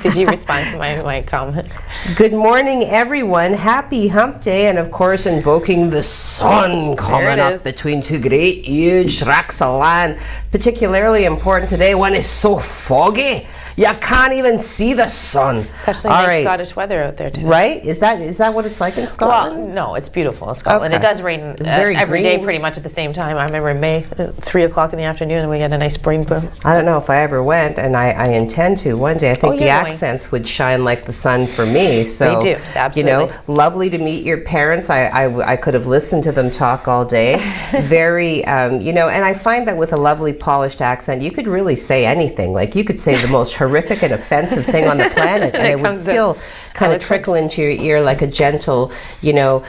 Did you respond to my comment? Good morning, everyone. Happy hump day. And of course, invoking the sun coming up between 2 great huge tracts of land. Particularly important today when it's so foggy. You can't even see the sun. It's actually nice Scottish weather out there today. Right? Is that what it's like in Scotland? Well, no, it's beautiful in Scotland. Okay. It does rain every day pretty much at the same time. I remember in May, 3 o'clock in the afternoon, and we get a nice spring boom. I don't know if I ever went, and I intend to one day. I think the accents would shine like the sun for me. So, they do, absolutely. Lovely to meet your parents. I could have listened to them talk all day. Very, and I find that with a lovely polished accent, you could really say anything. Like you could say the most horrific and offensive thing on the planet, and it would still kind of trickle into your ear like a gentle,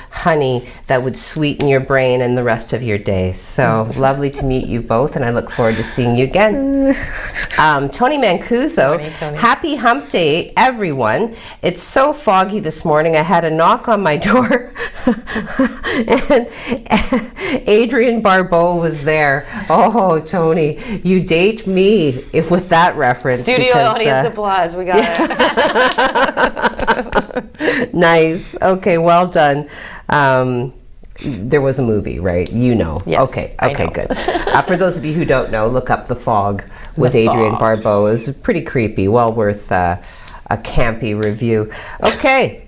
honey that would sweeten your brain and the rest of your day. So lovely to meet you both, and I look forward to seeing you again. Tony Mancuso, happy hump day, everyone. It's so foggy this morning. I had a knock on my door, and Adrian Barbeau was there. Oh, Tony, you date me with that reference. Studio audience applause. We got it. Nice. Okay, well done. There was a movie, right? You know. Yes, okay, I know. good. For those of you who don't know, look up The Fog with The Adrienne Fog. Barbeau. It's pretty creepy. Well worth a campy review. Okay.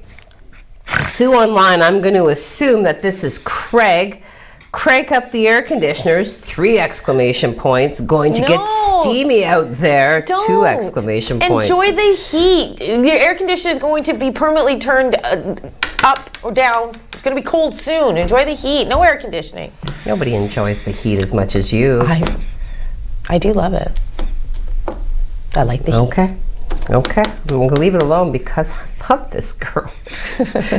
Sue Online, I'm going to assume that this is Craig. Crank up the air conditioners, 3 exclamation points. Going to get steamy out there, 2 exclamation points. Enjoy the heat. Your air conditioner is going to be permanently turned up or down. It's going to be cold soon. Enjoy the heat. No air conditioning. Nobody enjoys the heat as much as you. I do love it. I like the heat. Okay, I'm going to leave it alone because I love this girl.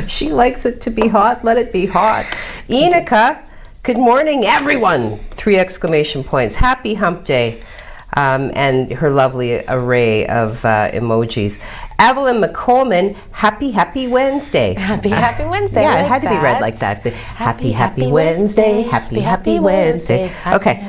She likes it to be hot. Let it be hot. Enika, good morning, everyone. 3 exclamation points. Happy hump day. And her lovely array of emojis. Evelyn McColeman, happy Wednesday. Happy Wednesday. Yeah, it had to be read like that. Say, happy Wednesday. Happy Wednesday. Okay.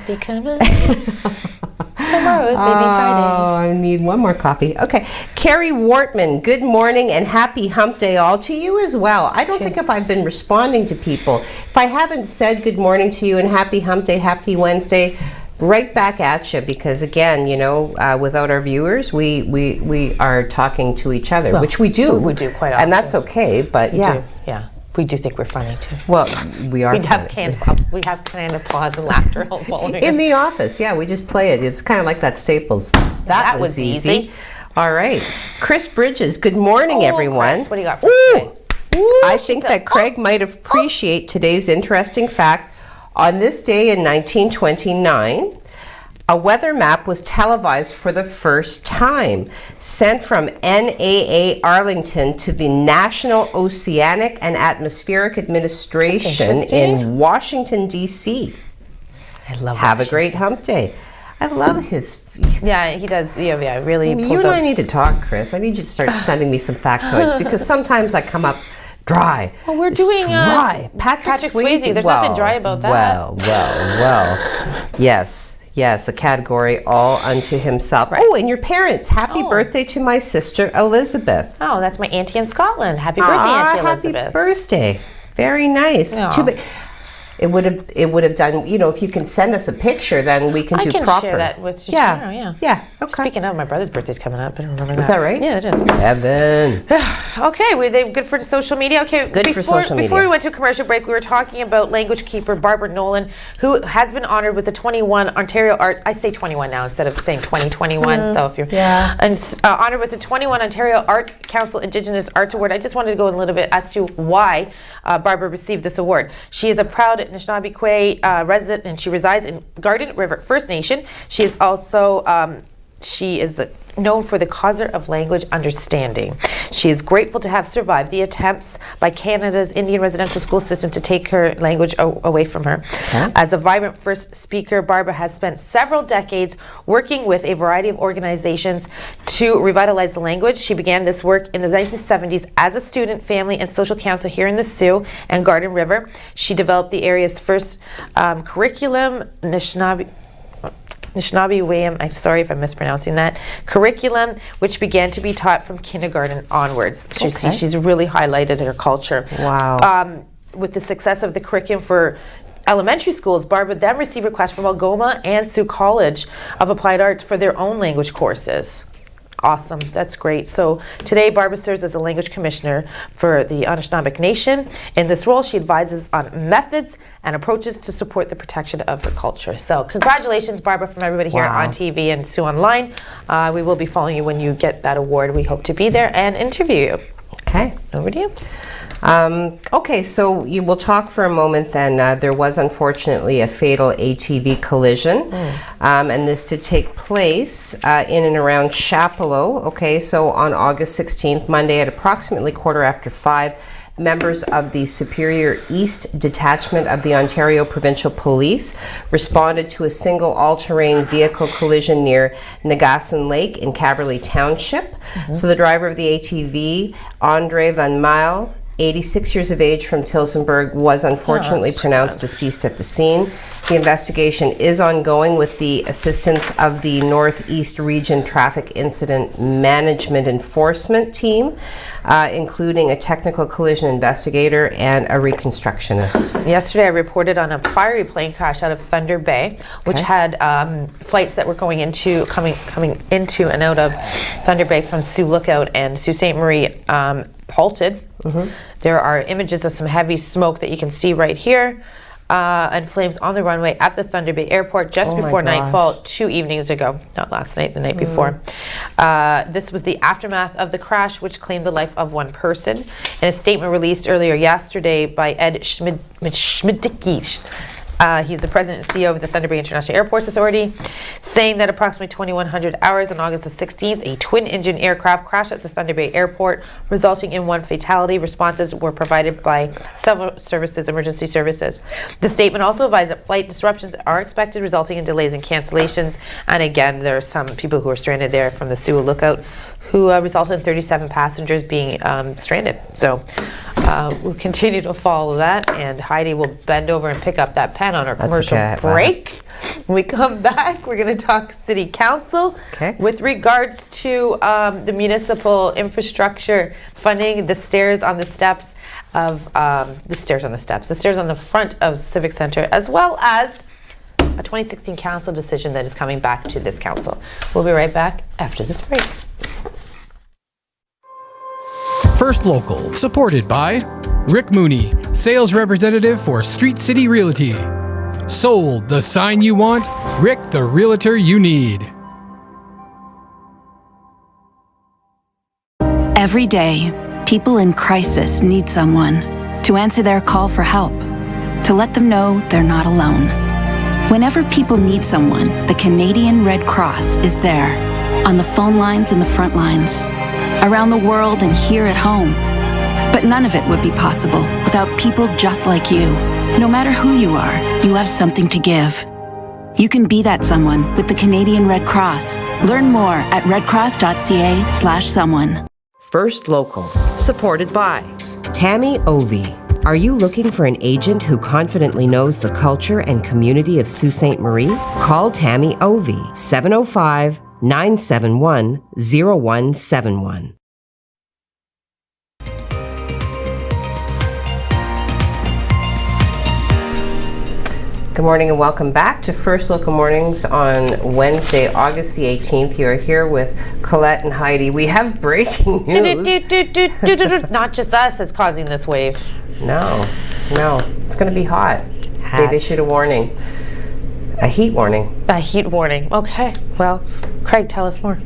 Tomorrow is Baby Friday. Oh, I need one more coffee. Okay. Carrie Wortman, good morning and happy hump day all to you as well. I don't think if I've been responding to people, if I haven't said good morning to you and happy hump day, happy Wednesday, right back at you, because again, you know, without our viewers, we are talking to each other, which we do. We do quite often. And that's okay, but yeah. Yeah. We do think we're funny too. Well, we are. We have canned applause and laughter all following in the office. Yeah, we just play it. It's kind of like that Staples. That was easy. All right, Chris Bridges. Good morning, everyone. Chris, what do you got for us today? I think that Craig might appreciate today's interesting fact. On this day in 1929. A weather map was televised for the first time, sent from NAA Arlington to the National Oceanic and Atmospheric Administration in Washington, D.C. I love Have a great hump day. I love his... Yeah, he does. Yeah, really pulls You and I out- need to talk, Chris. I need you to start sending me some factoids, because sometimes I come up dry. Well, we're It's doing dry. Patrick Swayze. There's nothing dry about that. Well. Yes, a category all unto himself. Oh, and your parents. Happy birthday to my sister, Elizabeth. Oh, that's my auntie in Scotland. Happy birthday, Auntie Elizabeth. Happy birthday. Very nice. Aw. Too bad. It would have done, you know, if you can send us a picture, then we can do proper. I can share that with you tomorrow, yeah. Yeah, okay. Speaking of, my brother's birthday's coming up. I don't remember that. Is that right? Yeah, it is. Evan. Okay, were they good for social media? Okay, Good for social media. Before we went to a commercial break, we were talking about language keeper Barbara Nolan, who has been honored with the 21 Ontario Arts. I say 21 now instead of saying 2021. So if you're honored with the 21 Ontario Arts Council Indigenous Arts Award. I just wanted to go in a little bit as to why Barbara received this award. She is a proud Anishinaabe resident, and she resides in Garden River First Nation. She is also known for the causer of language understanding. She is grateful to have survived the attempts by Canada's Indian residential school system to take her language away from her. Okay. As a vibrant first speaker, Barbara has spent several decades working with a variety of organizations to revitalize the language. She began this work in the 1970s as a student, family, and social counselor here in the Sioux and Garden River. She developed the area's first curriculum, Anishinaabe Wayam, I'm sorry if I'm mispronouncing that, curriculum, which began to be taught from kindergarten onwards. She's really highlighted her culture. Wow. With the success of the curriculum for elementary schools, Barbara then received requests from Algoma and Sioux College of Applied Arts for their own language courses. Awesome, that's great. So today Barbara serves as a language commissioner for the Anishinaabe Nation. In this role, she advises on methods and approaches to support the protection of her culture. So congratulations, Barbara, from everybody here on TV and Sioux Online. We will be following you when you get that award. We hope to be there and interview you. Okay. Over to you. Okay, so you will talk for a moment then. There was unfortunately a fatal ATV collision, and this did take place in and around Chapelot. Okay, so on August 16th, Monday at approximately 5:15, members of the Superior East Detachment of the Ontario Provincial Police responded to a single all-terrain vehicle collision near Nagasan Lake in Caverly Township. So the driver of the ATV, Andre Van Mile, 86 years of age, from Tillsonburg, was unfortunately pronounced deceased at the scene. The investigation is ongoing with the assistance of the Northeast Region Traffic Incident Management Enforcement Team, including a technical collision investigator and a reconstructionist. Yesterday, I reported on a fiery plane crash out of Thunder Bay, which had flights that were coming into and out of Thunder Bay from Sault Lookout and Sault Ste. Marie halted. There are images of some heavy smoke that you can see right here, and flames on the runway at the Thunder Bay Airport just before nightfall 2 evenings ago. Not last night, the night before. This was the aftermath of the crash, which claimed the life of one person. In a statement released earlier yesterday by Ed Schmidicki, he's the president and CEO of the Thunder Bay International Airports Authority, saying that approximately 2100 hours on August the 16th, a twin-engine aircraft crashed at the Thunder Bay Airport, resulting in one fatality. Responses were provided by several emergency services. The statement also advised that flight disruptions are expected, resulting in delays and cancellations. And again, there are some people who are stranded there from the Sault Lookout, who resulted in 37 passengers being stranded. So we'll continue to follow that, and Heidi will bend over and pick up that pen on our commercial break. When we come back, we're going to talk City Council with regards to the municipal infrastructure funding, the stairs on the steps of the stairs on the front of Civic Center, as well as a 2016 council decision that is coming back to this council. We'll be right back after this break. First Local, supported by Rick Mooney, sales representative for Street City Realty. Sold, the sign you want, Rick, the realtor you need. Every day, people in crisis need someone to answer their call for help, to let them know they're not alone. Whenever people need someone, the Canadian Red Cross is there, on the phone lines and the front lines, around the world and here at home. But none of it would be possible without people just like you. No matter who you are, you have something to give. You can be that someone with the Canadian Red Cross. Learn more at redcross.ca/someone. First Local, supported by Tammy Ovey. Are you looking for an agent who confidently knows the culture and community of Sault Ste. Marie? Call Tammy Ovey, 705-971-0171. Good morning and welcome back to First Local Mornings on Wednesday, August the 18th. You are here with Colette and Heidi. We have breaking news. Not just us that's causing this wave. No. It's going to be hot. They've issued a warning. A heat warning. A heat warning. Okay. Well, Craig, tell us more.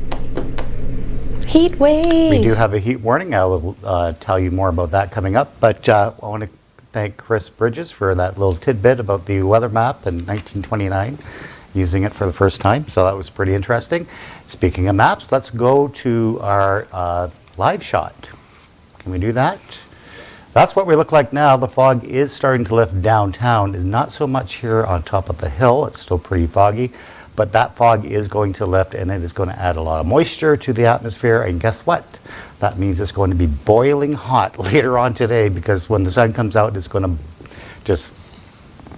Heat wave. We do have a heat warning. I will tell you more about that coming up. But I want to thank Chris Bridges for that little tidbit about the weather map in 1929, using it for the first time. So that was pretty interesting. Speaking of maps, let's go to our live shot. Can we do that? That's what we look like now. The fog is starting to lift downtown. It's not so much here on top of the hill. It's still pretty foggy. But that fog is going to lift, and it is going to add a lot of moisture to the atmosphere. And guess what? That means it's going to be boiling hot later on today, because when the sun comes out, it's going to just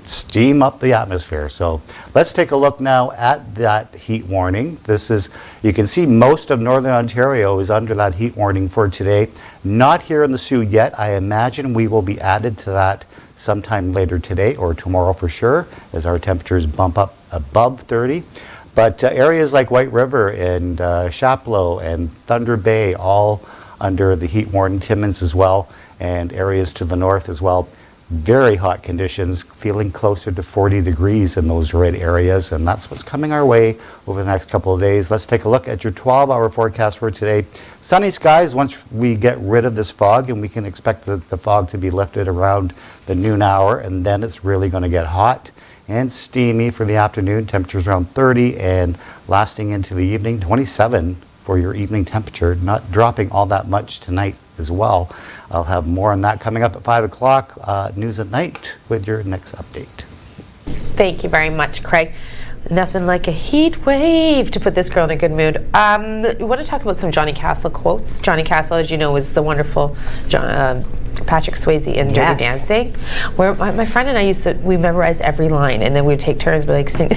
steam up the atmosphere. So let's take a look now at that heat warning. This is, you can see most of Northern Ontario is under that heat warning for today. Not here in the Sault yet. I imagine we will be added to that sometime later today or tomorrow for sure, as our temperatures bump up above 30. But areas like White River and Chapleau and Thunder Bay, all under the heat warning, Timmins as well, and areas to the north as well. Very hot conditions, feeling closer to 40 degrees in those red areas, and that's what's coming our way over the next couple of days. Let's take a look at your 12-hour forecast for today. Sunny skies once we get rid of this fog, and we can expect the fog to be lifted around the noon hour, and then it's really going to get hot and steamy for the afternoon. Temperatures around 30 and lasting into the evening, 27 for your evening temperature, not dropping all that much tonight as well. I'll have more on that coming up at 5 o'clock, News at Night, with your next update. Thank you very much, Craig. Nothing like a heat wave to put this girl in a good mood. We want to talk about some Johnny Castle quotes. Johnny Castle, as you know, is the wonderful Patrick Swayze in Dirty Dancing, where my friend and I we memorized every line, and then we'd take turns, but like sing.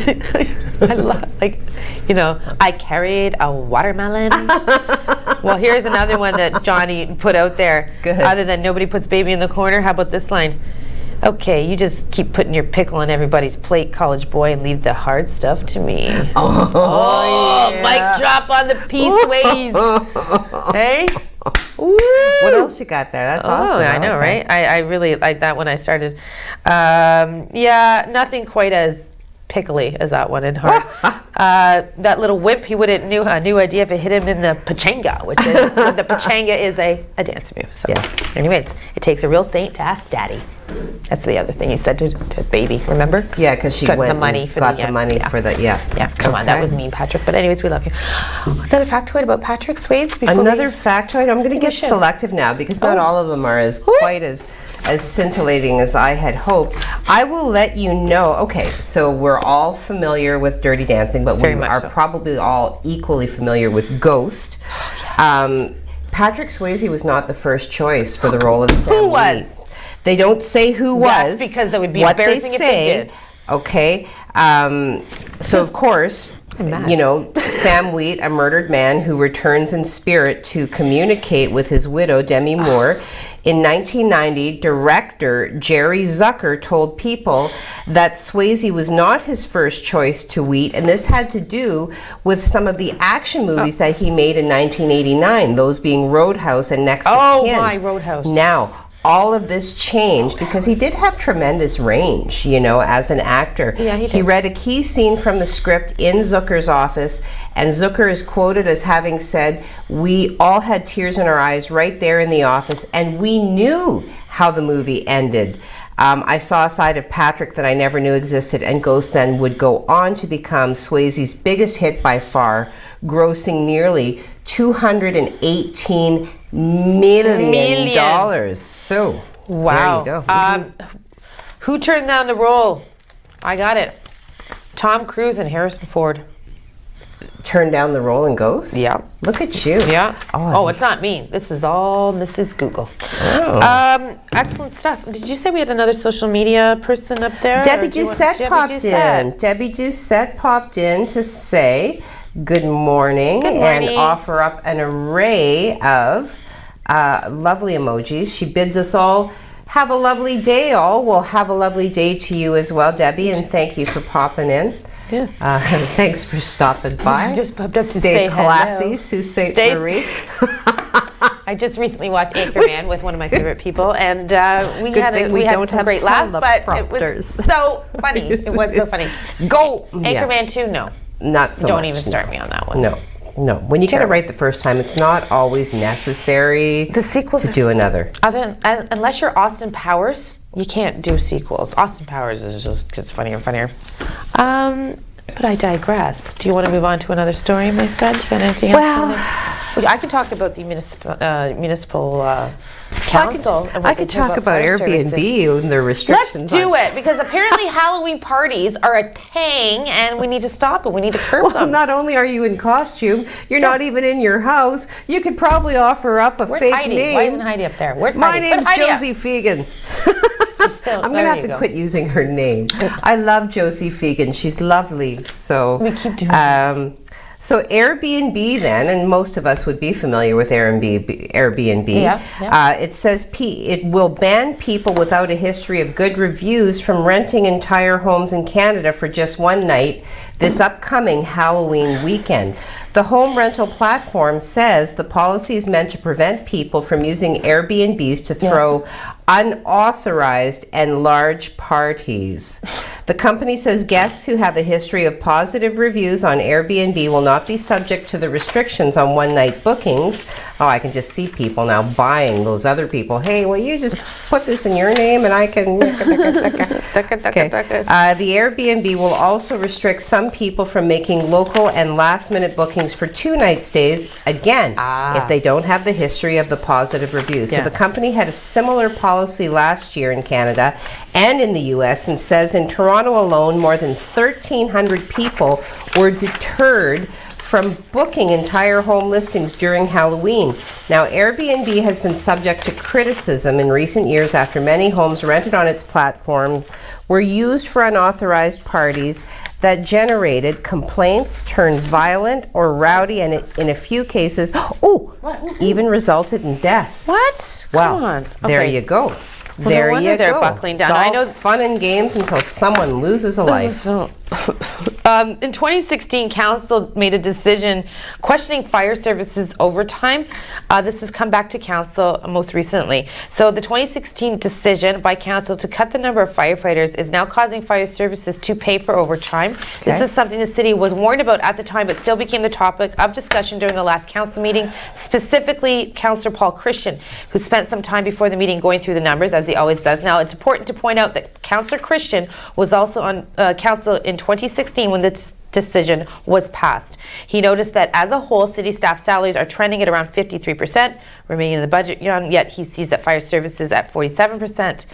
I love, like, you know, I carried a watermelon. Well, here's another one that Johnny put out there. Good. Other than nobody puts baby in the corner, how about this line? Okay, you just keep putting your pickle on everybody's plate, college boy, and leave the hard stuff to me. Oh, mic drop on the Swayze. Hey? Woo. What else you got there? That's awesome. I know, right? I really like that when I started. Nothing quite as pickly as that one in hard. That little wimp, he wouldn't knew idea if it hit him in the pachanga, which is the pachanga is a dance move. So, anyways, it takes a real saint to ask daddy. That's the other thing he said to baby. Remember? Yeah, because she went the money for got the money for the Yeah, come on, that was mean, Patrick. But anyways, we love you. Another factoid about Patrick Swayze. Another factoid. I'm going to get selective now because not all of them are as quite as scintillating as I had hoped. I will let you know. Okay, so we're all familiar with Dirty Dancing, but we are probably all equally familiar with Ghost. Patrick Swayze was not the first choice for the role of Sam. Who was? They don't say who was. That's because that would be embarrassing if they did. Okay, so of course, you know, Sam Wheat, a murdered man who returns in spirit to communicate with his widow, Demi Moore. In 1990, director Jerry Zucker told People that Swayze was not his first choice to Wheat, and this had to do with some of the action movies that he made in 1989, those being Roadhouse and Next of Kin. Oh, my Roadhouse. Now, all of this changed because he did have tremendous range, you know, as an actor. Yeah, he did. He read a key scene from the script in Zucker's office, and Zucker is quoted as having said, "We all had tears in our eyes right there in the office, and we knew how the movie ended. I saw a side of Patrick that I never knew existed," and Ghost then would go on to become Swayze's biggest hit by far, grossing nearly $218 million. So, wow. There you go. Who turned down the role? I got it. Tom Cruise and Harrison Ford. Turned down the role in Ghost? Yeah. Look at you. Yeah. Oh, it's not me. This is all Mrs. Google. Oh. Excellent stuff. Did you say we had another social media person up there? Debbie Doucette popped in. Debbie Doucette popped in to say good morning and offer up an array of lovely emojis. She bids us all have a lovely day. All will have a lovely day to you as well, Debbie, and thank you for popping in. Yeah. Thanks for stopping by. I just popped up to Stay say classy, hello. Sault Ste. Marie. I just recently watched Anchorman with one of my favorite people, and we had some great laughs, but it was so funny. It was so funny. Go! Anchorman 2, no. Not so Don't much. even start me on that one. No. When you get it right the first time, it's not always necessary to do another. Unless you're Austin Powers, you can't do sequels. Austin Powers is just gets funnier and funnier. But I digress. Do you want to move on to another story, my friend? Do you got anything else? I can talk about the municipal council. I could talk about Airbnb and their restrictions. Let's do it, because apparently Halloween parties are a thing, and we need to stop them. We need to curb them. Not only are you in costume, you're not even in your house. You could probably offer up a fake Heidi? name. Why isn't Heidi up there? Where's My Heidi? name's Josie Fegan. I'm going to have to quit using her name. I love Josie Fegan. She's lovely. So we keep doing that. So Airbnb then, and most of us would be familiar with Airbnb. Yeah. It says it will ban people without a history of good reviews from renting entire homes in Canada for just one night this upcoming Halloween weekend. The home rental platform says the policy is meant to prevent people from using Airbnbs to throw unauthorized and large parties. The company says guests who have a history of positive reviews on Airbnb will not be subject to the restrictions on one-night bookings. Oh, I can just see people now buying those other people. Hey, will you just put this in your name and I can... Okay. The Airbnb will also restrict some people from making local and last-minute bookings for two-night stays, again, if they don't have the history of the positive reviews. So the company had a similar policy last year in Canada and in the U.S. and says in Toronto alone, more than 1,300 people were deterred from booking entire home listings during Halloween. Now, Airbnb has been subject to criticism in recent years after many homes rented on its platform were used for unauthorized parties that generated complaints, turned violent or rowdy, and in a few cases, even resulted in deaths. What? Well, Come on. there Okay. you go. Well, There no wonder you they're go. buckling down. It's all I know fun and games until someone loses a life. In 2016, Council made a decision questioning fire services overtime. This has come back to Council most recently. So the 2016 decision by Council to cut the number of firefighters is now causing fire services to pay for overtime. This is something the city was warned about at the time, but still became the topic of discussion during the last Council meeting, specifically Councillor Paul Christian, who spent some time before the meeting going through the numbers, as he always does. Now, it's important to point out that Councillor Christian was also on Council in 2016 when this decision was passed. He noticed that as a whole, city staff salaries are trending at around 53%, remaining in the budget, yet he sees that fire services at 47%,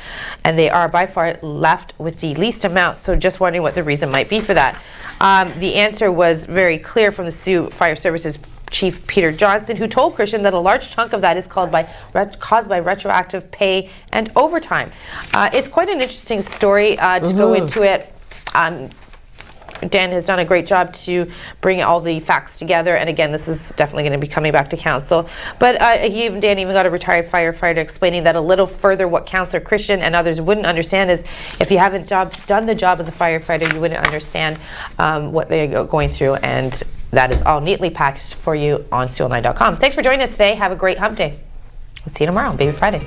and they are by far left with the least amount. So just wondering what the reason might be for that. The answer was very clear from the Sioux Fire Services Chief Peter Johnson, who told Christian that a large chunk of that is caused by retroactive pay and overtime. It's quite an interesting story to go into it. Dan has done a great job to bring all the facts together, and again, this is definitely going to be coming back to Council. But Dan even got a retired firefighter explaining that a little further. What Councillor Christian and others wouldn't understand is if you haven't done the job as a firefighter, you wouldn't understand what they're going through, and that is all neatly packaged for you on StewOnline.com. Thanks for joining us today. Have a great hump day. We'll see you tomorrow on Baby Friday.